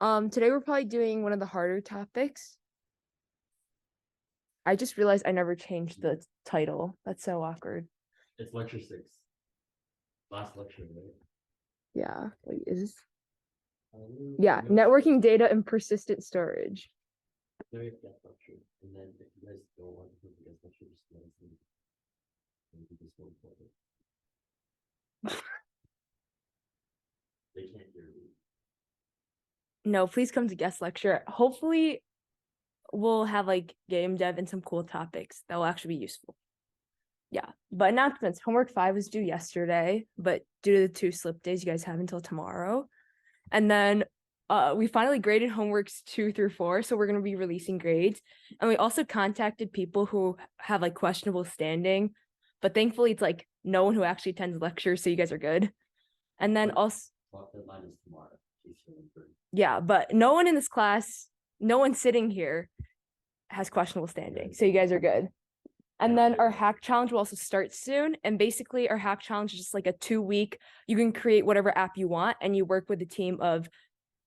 Today we're probably doing one of the harder topics. I just realized I never changed the title. That's so awkward. It's lecture 6. Last lecture, right? Yeah. Wait, is Yeah, networking data and persistent storage. there is that lecture. And then if you guys don't want to do the guest lecture, just let us know. Maybe this one for it. They can't hear you. No, please come to guest lecture. Hopefully we'll have like game dev and some cool topics that will actually be useful. Yeah. But announcements. Homework 5 was due yesterday, but due to the 2 slip days, you guys have until tomorrow. And then we finally graded homeworks 2 through 4, so we're going to be releasing grades. And we also contacted people who have like questionable standing, but thankfully it's like no one who actually attends lectures, so you guys are good. And then also, Deadline is tomorrow. yeah, but no one in this class, no one sitting here has questionable standing, so you guys are good. And then our hack challenge will also start soon. And basically our hack challenge is just like a 2-week, you can create whatever app you want and you work with a team of,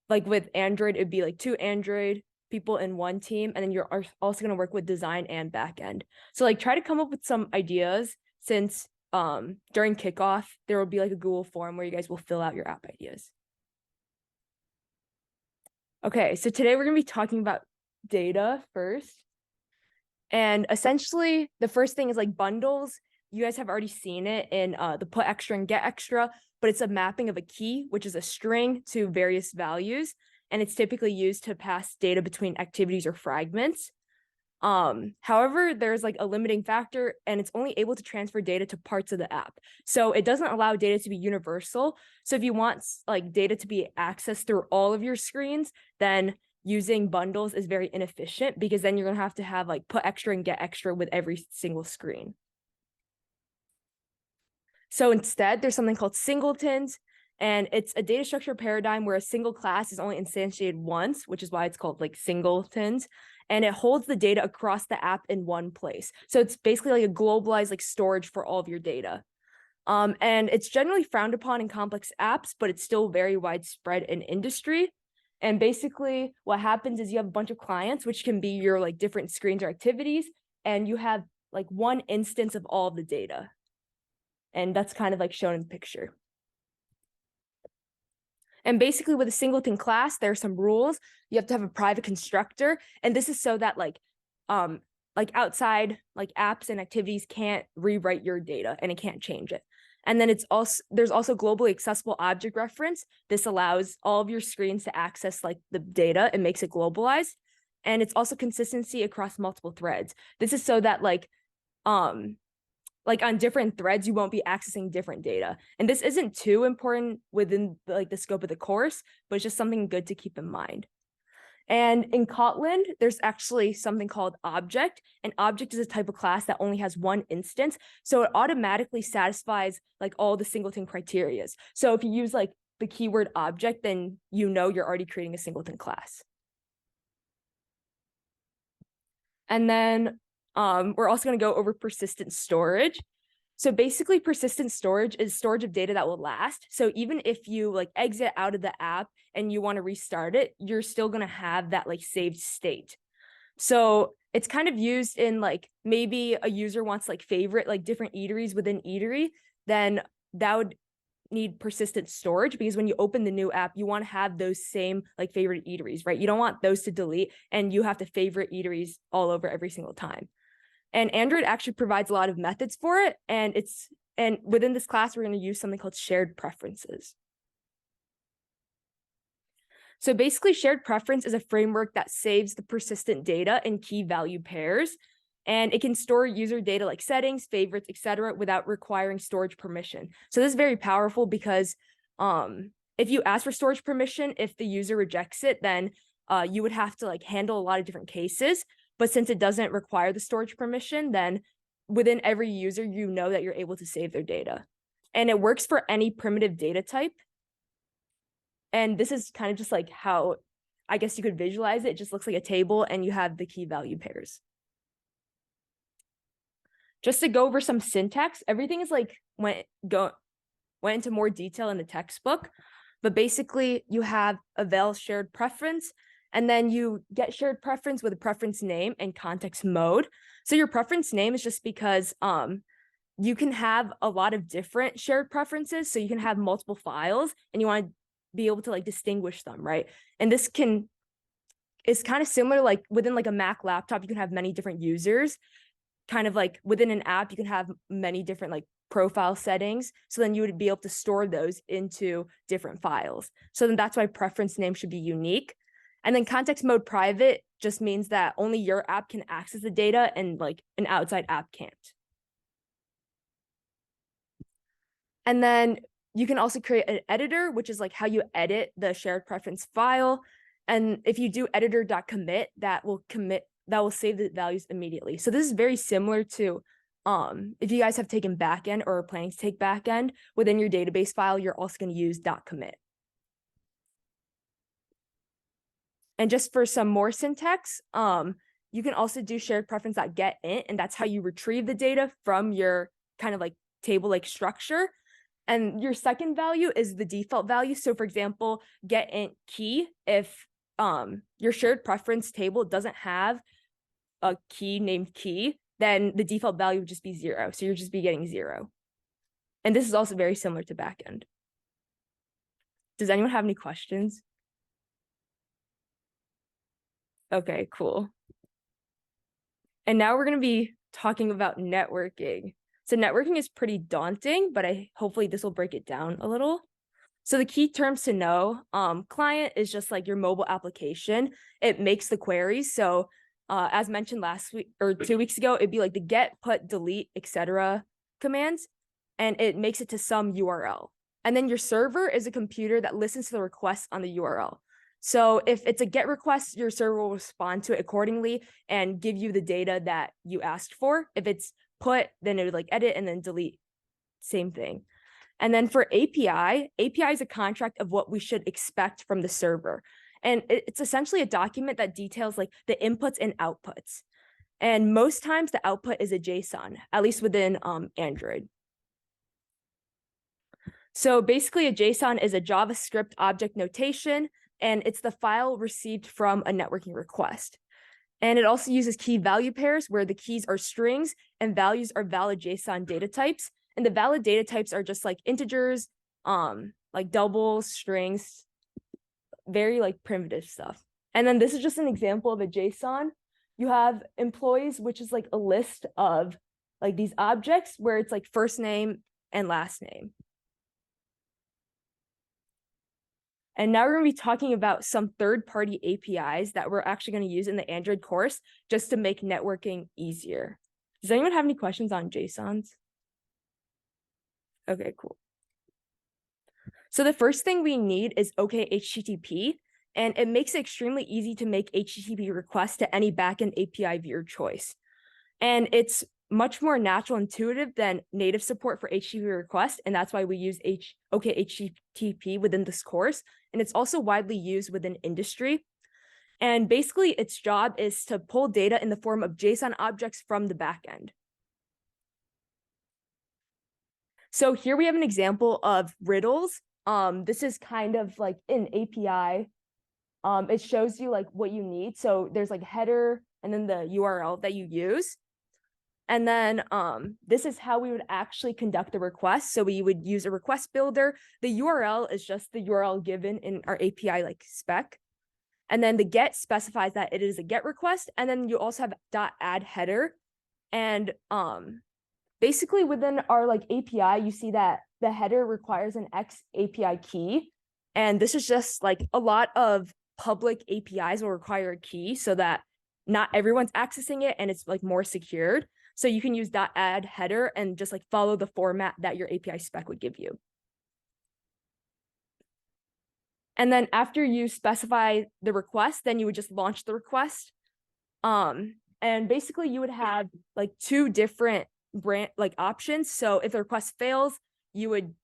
like with Android, it'd be like 2 Android people in 1 team. And then you're also going to work with design and backend. So like try to come up with some ideas since during kickoff, there will be like a Google form where you guys will fill out your app ideas. Okay, so today we're going to be talking about data first. And essentially, the first thing is like bundles. You guys have already seen it in the put extra and get extra, but it's a mapping of a key, which is a string to various values. And it's typically used to pass data between activities or fragments. However, there's like a limiting factor and it's only able to transfer data to parts of the app. So it doesn't allow data to be universal. So if you want like data to be accessed through all of your screens, then using bundles is very inefficient because then you're going to have like put extra and get extra with every single screen. So instead, there's something called singletons, and it's a data structure paradigm where a single class is only instantiated once, which is why it's called like singletons, and it holds the data across the app in one place. So it's basically like a globalized like storage for all of your data. And it's generally frowned upon in complex apps, but it's still very widespread in industry. And basically what happens is you have a bunch of clients, which can be your like different screens or activities, and you have like one instance of all of the data. And that's kind of like shown in the picture. And basically with a singleton class, there are some rules. You have to have a private constructor. And this is so that like outside like apps and activities can't rewrite your data and it can't change it. And then there's also globally accessible object reference. This allows all of your screens to access like the data and makes it globalized. And it's also consistency across multiple threads. This is so that like on different threads, you won't be accessing different data. And this isn't too important within like the scope of the course, but it's just something good to keep in mind. And in Kotlin, there's actually something called object. An object is a type of class that only has one instance. So it automatically satisfies like all the singleton criterias. So if you use like the keyword object, then you know you're already creating a singleton class. And then we're also going to go over persistent storage. So basically persistent storage is storage of data that will last. So even if you like exit out of the app and you want to restart it, you're still going to have that like saved state. So it's kind of used in like maybe a user wants like favorite like different eateries within Eatery, then that would need persistent storage because when you open the new app, you want to have those same like favorite eateries, right? You don't want those to delete and you have to favorite eateries all over every single time. And Android actually provides a lot of methods for it. And within this class, we're going to use something called shared preferences. So basically, shared preference is a framework that saves the persistent data in key value pairs. And it can store user data like settings, favorites, etc., without requiring storage permission. So this is very powerful because if you ask for storage permission, if the user rejects it, then you would have to like handle a lot of different cases. But since it doesn't require the storage permission, then within every user, you know that you're able to save their data. And it works for any primitive data type. And this is kind of just like how I guess you could visualize it. It just looks like a table and you have the key value pairs. Just to go over some syntax, everything is like went into more detail in the textbook. but basically you have avail shared preference, and then you get shared preference with a preference name and context mode. So your preference name is just because you can have a lot of different shared preferences. So you can have multiple files and you want to be able to like distinguish them, right? And this is kind of similar, like within like a Mac laptop, you can have many different users. Kind of like within an app, you can have many different like profile settings. So then you would be able to store those into different files. So then that's why preference name should be unique. And then context mode private just means that only your app can access the data and like an outside app can't. And then you can also create an editor, which is like how you edit the shared preference file. And if you do editor.commit, that will save the values immediately. So this is very similar to if you guys have taken backend or are planning to take backend, within your database file, you're also going to use .commit. And just for some more syntax, you can also do shared preference.getInt, and that's how you retrieve the data from your kind of like table like structure. And your second value is the default value. So for example, getInt key, if your shared preference table doesn't have a key named key, then the default value would just be 0. So you'll just be getting 0. And this is also very similar to backend. Does anyone have any questions? Okay, cool. And now we're going to be talking about networking. So networking is pretty daunting, but hopefully this will break it down a little. So the key terms to know, client is just like your mobile application. It makes the queries. So as mentioned last week or 2 weeks ago, it'd be like the get, put, delete, etc. commands, and it makes it to some URL. And then your server is a computer that listens to the requests on the URL. So if it's a get request, your server will respond to it accordingly and give you the data that you asked for. If it's put, then it would like edit and then delete, same thing. And then for API is a contract of what we should expect from the server. And it's essentially a document that details like the inputs and outputs. And most times the output is a JSON, at least within Android. So basically a JSON is a JavaScript object notation, and it's the file received from a networking request. And it also uses key value pairs where the keys are strings and values are valid JSON data types. And the valid data types are just like integers, like doubles, strings, very like primitive stuff. And then this is just an example of a JSON. You have employees, which is like a list of like these objects where it's like first name and last name. And now we're going to be talking about some third-party APIs that we're actually going to use in the Android course just to make networking easier. Does anyone have any questions on JSONs? Okay, cool. So the first thing we need is OKHTTP, and it makes it extremely easy to make HTTP requests to any backend API of your choice. And it's much more natural intuitive than native support for HTTP requests, and that's why we use OKHTTP within this course. And it's also widely used within industry. And basically, its job is to pull data in the form of JSON objects from the backend. So here we have an example of riddles. This is kind of like an API. It shows you like what you need. So there's like header and then the URL that you use. And then this is how we would actually conduct the request. So we would use a request builder. The URL is just the URL given in our API like spec. And then the get specifies that it is a get request. And then you also have .add header. And basically within our like API, you see that the header requires an X API key. And this is just like a lot of public APIs will require a key so that not everyone's accessing it and it's like more secured. So you can use .add header and just like follow the format that your API spec would give you. And then after you specify the request, then you would just launch the request. And basically you would have like 2 different options. So if the request fails, you would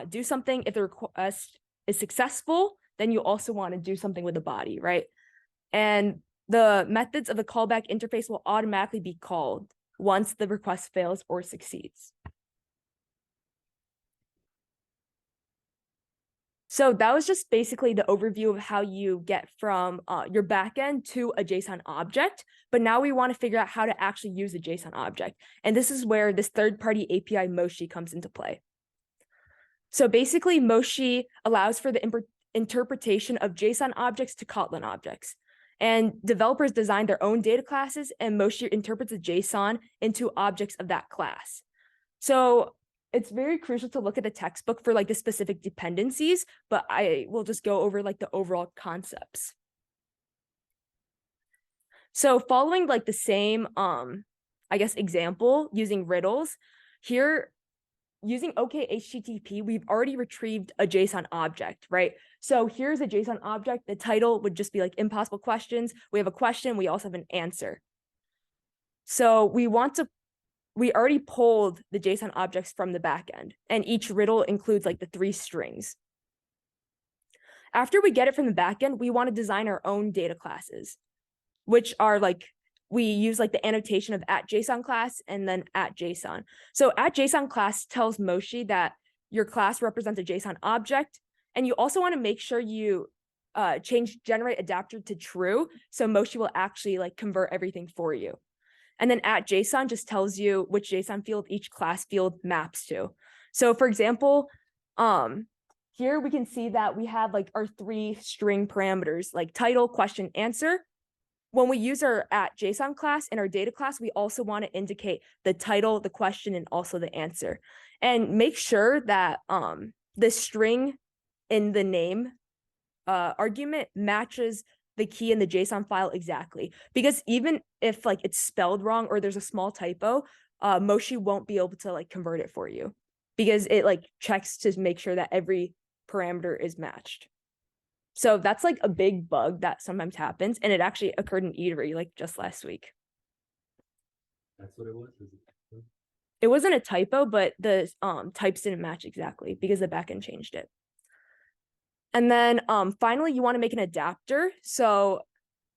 do something. If the request is successful, then you also want to do something with the body, right? And the methods of the callback interface will automatically be called once the request fails or succeeds. So that was just basically the overview of how you get from your backend to a JSON object. But now we want to figure out how to actually use a JSON object. And this is where this third-party API Moshi comes into play. So basically, Moshi allows for the interpretation of JSON objects to Kotlin objects. And developers design their own data classes, and Moshi interprets a JSON into objects of that class. So it's very crucial to look at the textbook for like the specific dependencies, but I will just go over like the overall concepts. So following like the same, I guess, example using riddles, here using OKHTTP, we've already retrieved a JSON object, right? So here's a JSON object. The title would just be like impossible questions. We have a question. We also have an answer. So we already pulled the JSON objects from the backend, and each riddle includes like the 3 strings. After we get it from the backend, we want to design our own data classes, which are like, we use like the annotation of @JSON class and then @JSON. So @JSON class tells Moshi that your class represents a JSON object, and you also want to make sure you change generate adapter to true, so Moshi will actually like convert everything for you. And then @JSON just tells you which JSON field each class field maps to. So for example, here we can see that we have like our 3 string parameters, like title, question, answer. When we use our @JSON class in our data class, we also want to indicate the title, the question, and also the answer. And make sure that the string in the name argument matches the key in the JSON file exactly. Because even if like it's spelled wrong or there's a small typo, Moshi won't be able to like convert it for you, because it like checks to make sure that every parameter is matched. So that's like a big bug that sometimes happens, and it actually occurred in Eatery like just last week. That's what it was? It wasn't a typo, but the types didn't match exactly because the backend changed it. And then finally, you want to make an adapter. So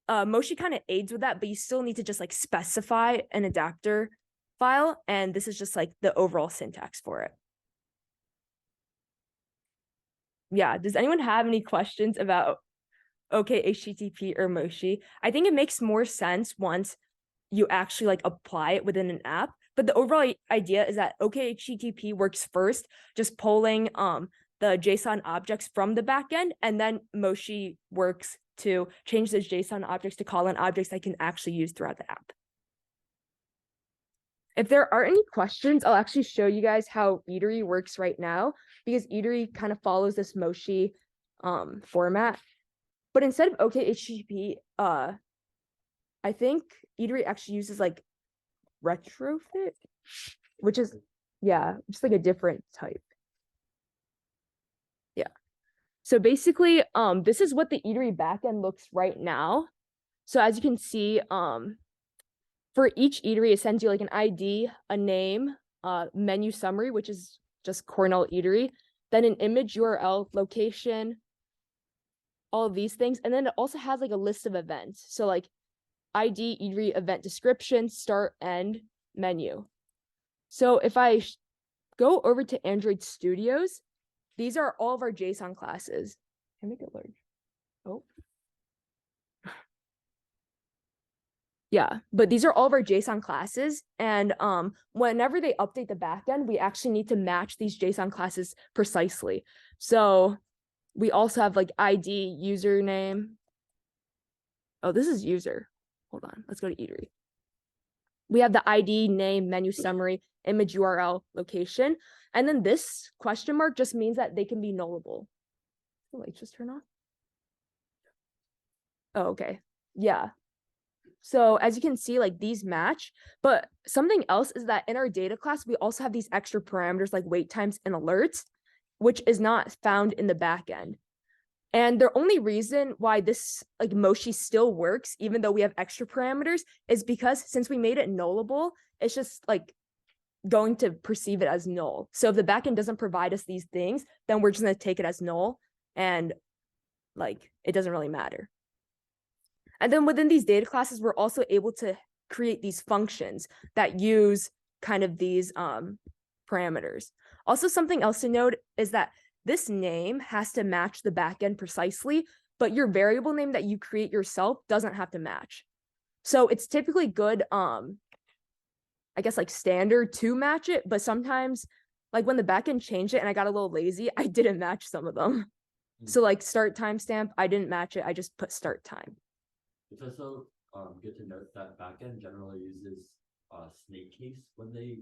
Moshi kind of aids with that, but you still need to just like specify an adapter file. And this is just like the overall syntax for it. Yeah, does anyone have any questions about OKHTTP or Moshi? I think it makes more sense once you actually like apply it within an app. But the overall idea is that OKHTTP works first, just pulling the JSON objects from the backend, and then Moshi works to change those JSON objects to Kotlin objects that can actually use throughout the app. If there are any questions, I'll actually show you guys how Eatery works right now, because Eatery kind of follows this Moshi format. But instead of OKHTTP, I think Eatery actually uses like retrofit, which is, yeah, just like a different type. Yeah. So basically, this is what the Eatery backend looks right now. So as you can see, for each Eatery, it sends you like an ID, a name, menu summary, which is just Cornell Eatery, then an image, URL, location, all of these things. And then it also has like a list of events. So like ID, Eatery, event description, start, end, menu. So if I go over to Android Studios, these are all of our JSON classes. Can I make it large? Oh. Yeah, but these are all of our JSON classes. And whenever they update the backend, we actually need to match these JSON classes precisely. So we also have like ID, username. Oh, this is user. Hold on, let's go to Eatery. We have the ID, name, menu summary, image, URL, location. And then this question mark just means that they can be nullable. The lights just turn off. Oh, okay. Yeah. So as you can see, like these match, but something else is that in our data class, we also have these extra parameters like wait times and alerts, which is not found in the backend. And the only reason why this like Moshi still works, even though we have extra parameters, is because since we made it nullable, it's just like going to perceive it as null. So if the backend doesn't provide us these things, then we're just going to take it as null, and like it doesn't really matter. And then within these data classes, we're also able to create these functions that use kind of these parameters. Also, something else to note is that this name has to match the backend precisely, but your variable name that you create yourself doesn't have to match. So it's typically good, I guess like standard to match it, but sometimes like when the backend changed it and I got a little lazy, I didn't match some of them. So like start timestamp, I didn't match it. I just put start time. It's also good to note that backend generally uses snake case when they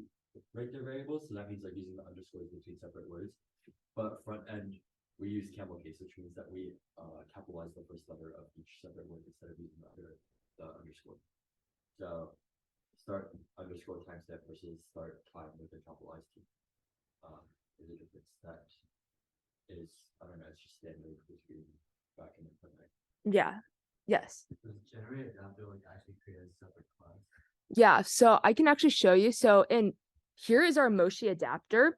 write their variables. So that means like using the underscores between separate words. But front end, we use camel case, which means that we capitalize the first letter of each separate word instead of using the underscore. So start underscore timestamp versus start time with a capitalized T is a difference that is, I don't know, it's just standard between back and front end. Yeah. Yes. Does generate adapter like actually create a separate class? Yeah, so I can actually show you. So here is our Moshi adapter.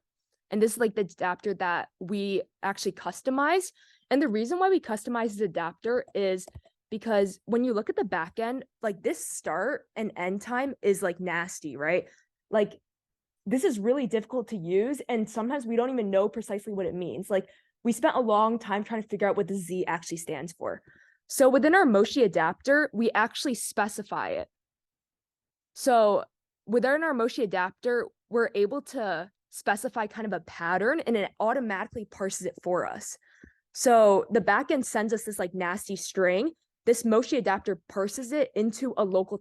And this is like the adapter that we actually customize. And the reason why we customize this adapter is because when you look at the back end, like this start and end time is like nasty, right? Like this is really difficult to use. And sometimes we don't even know precisely what it means. Like we spent a long time trying to figure out what the Z actually stands for. So within our Moshi adapter, we actually specify it. So within our Moshi adapter, we're able to specify kind of a pattern and it automatically parses it for us. So the backend sends us this like nasty string. This Moshi adapter parses it into a local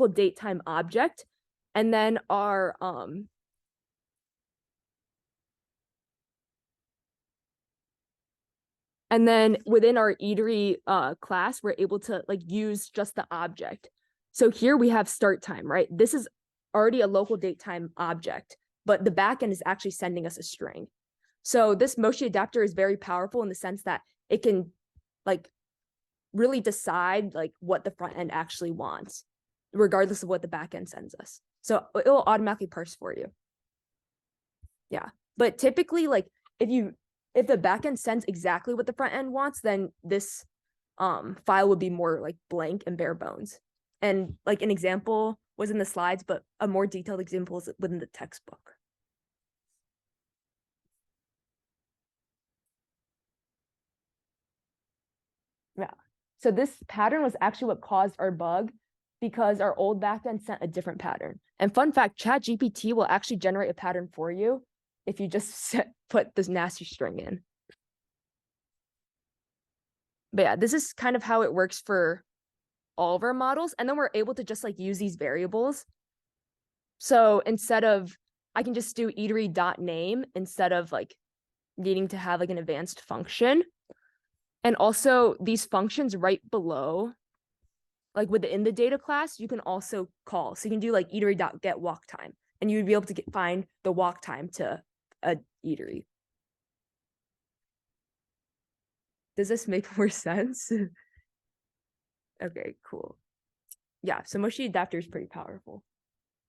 date time object. And then our and then within our eatery class, we're able to like use just the object. So here we have start time, right? This is already a local date time object, but the backend is actually sending us a string. So this Moshi adapter is very powerful in the sense that it can like really decide like what the front end actually wants, regardless of what the backend sends us. So it will automatically parse for you. Yeah, but typically like if the backend sends exactly what the front end wants, then this file would be more like blank and bare bones. And like an example was in the slides, but a more detailed example is within the textbook. Yeah. So this pattern was actually what caused our bug because our old backend sent a different pattern. And fun fact, ChatGPT will actually generate a pattern for you if you just put this nasty string in. But yeah, this is kind of how it works for all of our models. And then we're able to just like use these variables. So instead of, I can just do eatery.name instead of like needing to have like an advanced function. And also these functions right below, like within the data class, you can also call. So you can do like eatery.get walk time, and you would be able to find the walk time to a eatery. Does this make more sense? Okay, cool. Yeah, so Moshi adapter is pretty powerful.